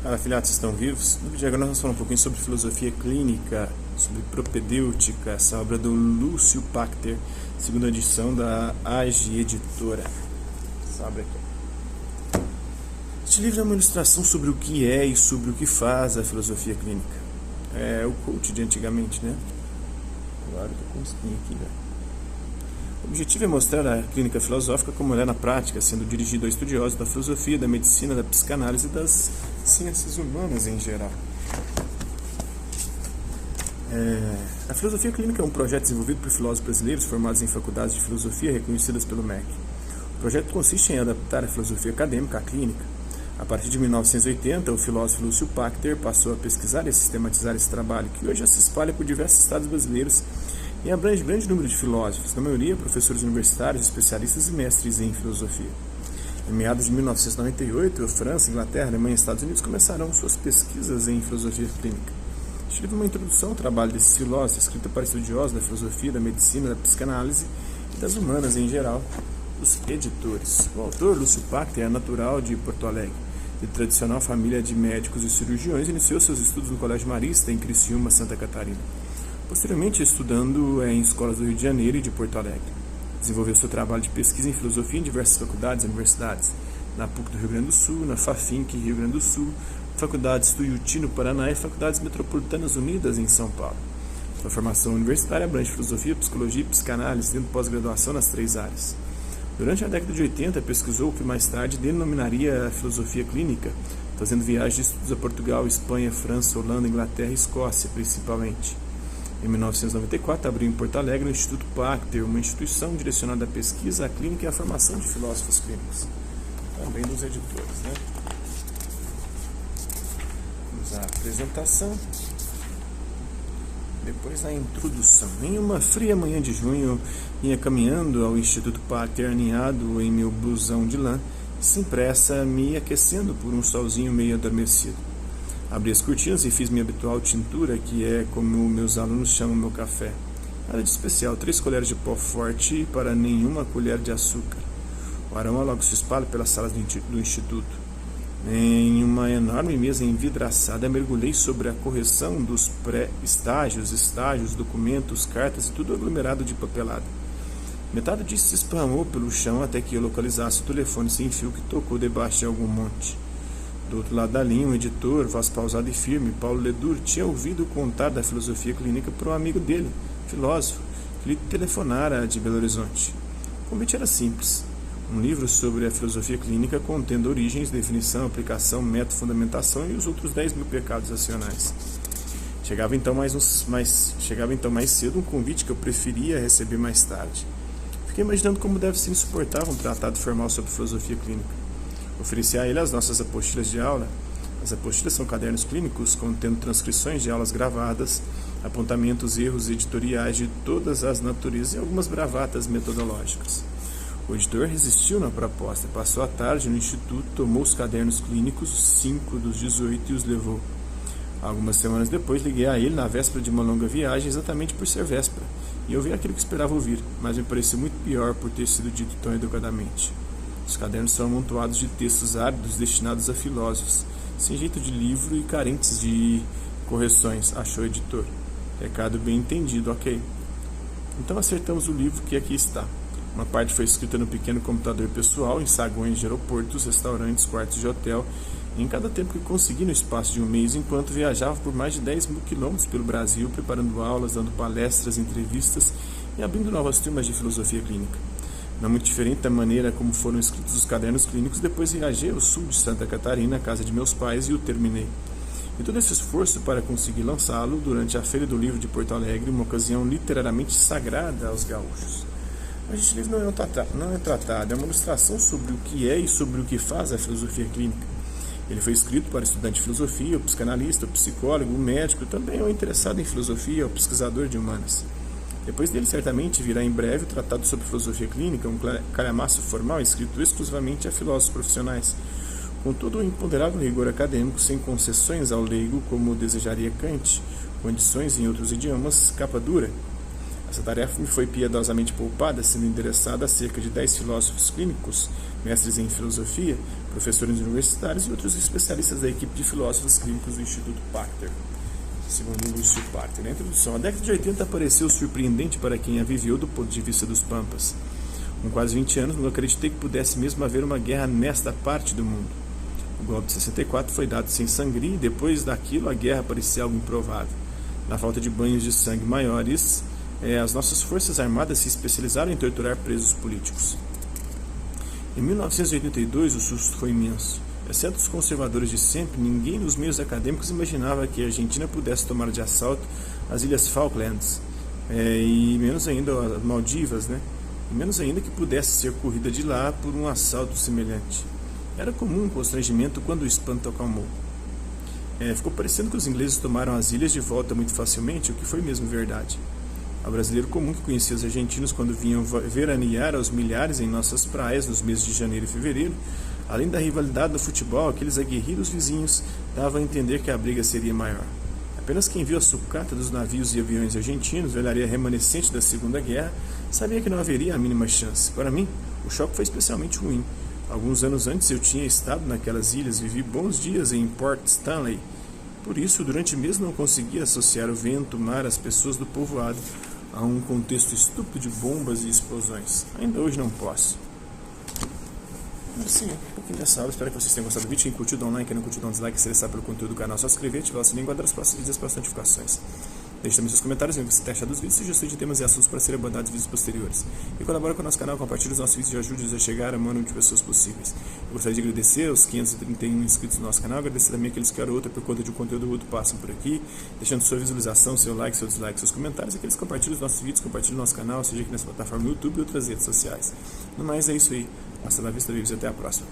Fala, filhotes, estão vivos? No vídeo agora nós vamos falar um pouquinho sobre filosofia clínica, sobre propedêutica, essa obra do Lúcio Pachter, segunda edição da AG Editora. Essa obra aqui. Este livro é uma ilustração sobre o que é e sobre o que faz a filosofia clínica. É o coach de antigamente, né? Agora eu tô com um espinho aqui, velho. O objetivo é mostrar a clínica filosófica como ela é na prática, sendo dirigido a estudiosos da filosofia, da medicina, da psicanálise e das ciências humanas em geral. A filosofia clínica é um projeto desenvolvido por filósofos brasileiros formados em faculdades de filosofia reconhecidas pelo MEC. O projeto consiste em adaptar a filosofia acadêmica à clínica. A partir de 1980, o filósofo Lúcio Pachter passou a pesquisar e sistematizar esse trabalho, que hoje já se espalha por diversos estados brasileiros e abrange grande número de filósofos, na maioria professores universitários, especialistas e mestres em filosofia. Em meados de 1998, a França, Inglaterra, Alemanha e Estados Unidos começaram suas pesquisas em filosofia clínica. Este livro é uma introdução ao trabalho desses filósofos, escrita para estudiosos da filosofia, da medicina, da psicanálise e das humanas em geral, os editores. O autor, Lúcio Pachter, é natural de Porto Alegre. De tradicional família de médicos e cirurgiões, iniciou seus estudos no Colégio Marista, em Criciúma, Santa Catarina. Posteriormente, estudando em escolas do Rio de Janeiro e de Porto Alegre. Desenvolveu seu trabalho de pesquisa em filosofia em diversas faculdades e universidades, na PUC do Rio Grande do Sul, na FAFINC, Rio Grande do Sul, faculdades Tuiuti, no Paraná e faculdades metropolitanas unidas em São Paulo. Sua formação universitária abrange filosofia, psicologia e psicanálise, tendo pós-graduação nas três áreas. Durante a década de 80, pesquisou o que mais tarde denominaria a filosofia clínica, fazendo viagens de estudos a Portugal, Espanha, França, Holanda, Inglaterra e Escócia, principalmente. Em 1994, abriu em Porto Alegre o Instituto Pachter, uma instituição direcionada à pesquisa, à clínica e à formação de filósofos clínicos, também dos editores, né? Vamos à apresentação, depois a introdução. Em uma fria manhã de junho, ia caminhando ao Instituto Pachter, aninhado em meu blusão de lã, sem pressa, me aquecendo por um solzinho meio adormecido. Abri as cortinas e fiz minha habitual tintura, que é como meus alunos chamam meu café. Nada de especial, 3 colheres de pó forte para nenhuma colher de açúcar. O aroma logo se espalha pelas salas do instituto. Em uma enorme mesa envidraçada, mergulhei sobre a correção dos pré-estágios, estágios, documentos, cartas e tudo aglomerado de papelada. Metade disso se esparramou pelo chão até que eu localizasse o telefone sem fio que tocou debaixo de algum monte. Do outro lado da linha, um editor, voz pausada e firme, Paulo Ledur, tinha ouvido contar da filosofia clínica para um amigo dele, filósofo, que lhe telefonara de Belo Horizonte. O convite era simples. Um livro sobre a filosofia clínica contendo origens, definição, aplicação, método, fundamentação e os outros 10.000 pecados racionais. Chegava então mais cedo um convite que eu preferia receber mais tarde. Fiquei imaginando como deve ser insuportável um tratado formal sobre filosofia clínica. Ofereci a ele as nossas apostilas de aula. As apostilas são cadernos clínicos contendo transcrições de aulas gravadas, apontamentos e erros editoriais de todas as naturezas e algumas bravatas metodológicas. O editor resistiu na proposta, passou a tarde no instituto, tomou os cadernos clínicos, 5 dos 18, e os levou. Algumas semanas depois, liguei a ele na véspera de uma longa viagem, exatamente por ser véspera, e ouvi aquilo que esperava ouvir, mas me pareceu muito pior por ter sido dito tão educadamente. Os cadernos são amontoados de textos áridos destinados a filósofos, sem jeito de livro e carentes de correções, achou o editor. Recado bem entendido, ok. Então acertamos o livro que aqui está. Uma parte foi escrita no pequeno computador pessoal, em saguões de aeroportos, restaurantes, quartos de hotel, em cada tempo que consegui no espaço de um mês, enquanto viajava por mais de 10.000 quilômetros pelo Brasil, preparando aulas, dando palestras, entrevistas e abrindo novas turmas de filosofia clínica. Não muito diferente da maneira como foram escritos os cadernos clínicos, depois viajei ao sul de Santa Catarina, à casa de meus pais, e o terminei. E todo esse esforço para conseguir lançá-lo durante a Feira do Livro de Porto Alegre, uma ocasião literariamente sagrada aos gaúchos. Mas este livro não é um tratado, é uma ilustração sobre o que é e sobre o que faz a filosofia clínica. Ele foi escrito para estudante de filosofia, o psicanalista, o psicólogo, o médico, também é um interessado em filosofia, o pesquisador de humanas. Depois dele, certamente, virá em breve o Tratado sobre Filosofia Clínica, um calhamaço formal escrito exclusivamente a filósofos profissionais, com todo o imponderável rigor acadêmico, sem concessões ao leigo, como desejaria Kant, com edições em outros idiomas, capa dura. Essa tarefa me foi piedosamente poupada, sendo endereçada a cerca de 10 filósofos clínicos, mestres em filosofia, professores universitários e outros especialistas da equipe de filósofos clínicos do Instituto Pasteur, segundo Lúcio Pasteur. Na introdução, a década de 80 pareceu surpreendente para quem a viveu do ponto de vista dos Pampas. Com quase 20 anos, não acreditei que pudesse mesmo haver uma guerra nesta parte do mundo. O golpe de 64 foi dado sem sangria e depois daquilo a guerra parecia algo improvável. Na falta de banhos de sangue maiores, as nossas forças armadas se especializaram em torturar presos políticos. Em 1982, o susto foi imenso. Exceto os conservadores de sempre, ninguém nos meios acadêmicos imaginava que a Argentina pudesse tomar de assalto as Ilhas Falklands, e menos ainda as Maldivas, e menos ainda que pudesse ser corrida de lá por um assalto semelhante. Era comum um constrangimento quando o espanto acalmou. Ficou parecendo que os ingleses tomaram as ilhas de volta muito facilmente, o que foi mesmo verdade. Ao brasileiro comum que conhecia os argentinos quando vinham veranear aos milhares em nossas praias nos meses de janeiro e fevereiro, além da rivalidade do futebol, aqueles aguerridos vizinhos davam a entender que a briga seria maior. Apenas quem viu a sucata dos navios e aviões argentinos, velharia remanescente da Segunda Guerra, sabia que não haveria a mínima chance. Para mim, o choque foi especialmente ruim. Alguns anos antes eu tinha estado naquelas ilhas, vivi bons dias em Port Stanley. Por isso, durante meses não conseguia associar o vento, o mar, as pessoas do povoado a um contexto estúpido de bombas e explosões. Ainda hoje não posso. Assim, um pouquinho dessa aula. Espero que vocês tenham gostado do vídeo. Quem curtiu, dá um like. Quem não curtiu, dá um dislike. Se interessar pelo conteúdo do canal, só se inscrever, ativar o sininho e guardar os próximos vídeos para as notificações. Deixe também seus comentários, o que você tem achado dos vídeos, sugestões de temas e assuntos para serem abordados em vídeos posteriores. E colabore com o nosso canal, compartilhe os nossos vídeos e ajude-nos a chegar a maior número de pessoas possíveis. Eu gostaria de agradecer aos 531 inscritos no nosso canal, agradecer também aqueles que hora ou outra por conta de um conteúdo ou outro passam por aqui, deixando sua visualização, seu like, seu dislike, seus comentários, aqueles que compartilham os nossos vídeos, compartilham o nosso canal, seja aqui nessa plataforma no YouTube e outras redes sociais. No mais, é isso aí. Hasta la vista, babies, e até a próxima.